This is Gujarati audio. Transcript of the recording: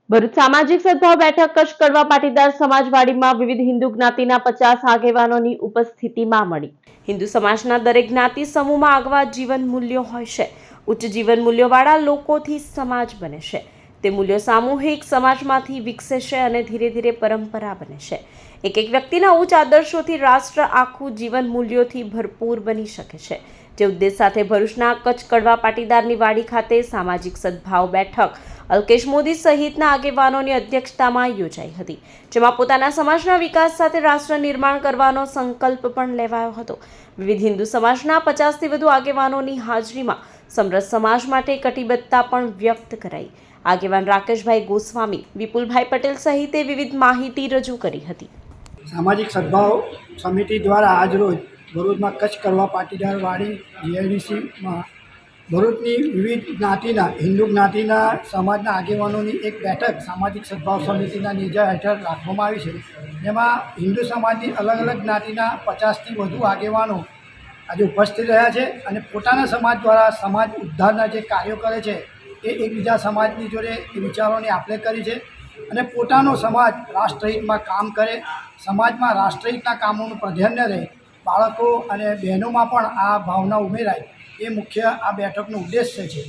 ભરૂચ સામાજિક સદભાવ બેઠક કચ્છ કડવા પાટીદાર સમાજવાડીમાં વિવિધ હિન્દુ જ્ઞાતિના 50 આગેવાનોની ઉપસ્થિતિમાં મળી। હિન્દુ સમાજના દરેક જ્ઞાતિ સમૂહમાં આગવા જીવન મૂલ્યો હોય છે। ઉચ્ચ જીવન મૂલ્યોવાળા લોકોથી સમાજ બને છે। તે મૂલ્યો સામૂહિક સમાજમાંથી વિકસે છે અને ધીરે ધીરે પરંપરા બને છે। એક એક વ્યક્તિના ઉચ્ચ આદર્શોથી રાષ્ટ્ર આખું જીવન મૂલ્યોથી ભરપૂર બની શકે છે। જે ઉદ્દેશ સાથે ભરૂચના કચ્છ કડવા પાટીદારની વાડી ખાતે સામાજિક સદભાવ બેઠક અલ્કેશ મોદી સહિતના આગેવાનોની અધ્યક્ષતામાં યોજાઈ હતી, જેમાં પોતાના સમાજના વિકાસ સાથે રાષ્ટ્ર નિર્માણ કરવાનો સંકલ્પ પણ લેવાયો હતો। વિવિધ હિન્દુ સમાજના 50થી વધુ આગેવાનોની હાજરીમાં સમરસ સમાજ માટે કટિબદ્ધતા પણ વ્યક્ત કરાઈ। આગેવાન રાકેશભાઈ ગોસ્વામી, વિપુલભાઈ પટેલ સહિતે વિવિધ માહિતી રજૂ કરી હતી। સામાજિક સદભાવ સમિતિ દ્વારા આજરોજ ભરૂચમાં કચ્છ કડવા પાટીદાર વાડી જીઆઈડીસીમાં ભરૂચની વિવિધ જ્ઞાતિના હિન્દુ જ્ઞાતિના સમાજના આગેવાનોની એક બેઠક સામાજિક સદભાવ સમિતિના નેજા હેઠળ રાખવામાં આવી છે। જેમાં હિન્દુ સમાજની અલગ અલગ જ્ઞાતિના 50થી વધુ આગેવાનો આજે ઉપસ્થિત રહ્યા છે અને પોતાના સમાજ દ્વારા સમાજ ઉદ્ધારના જે કાર્યો કરે છે એ એકબીજા સમાજની જોડે વિચારોની આપ-લે કરી છે અને પોતાનો સમાજ રાષ્ટ્રહિતમાં કામ કરે, સમાજમાં રાષ્ટ્રહિતના કામોનું પ્રાધાન્ય રહે, બાળકો અને બહેનોમાં પણ આ ભાવના ઉમેરાય, એ મુખ્ય આ બેઠકનો ઉદ્દેશ્ય છે।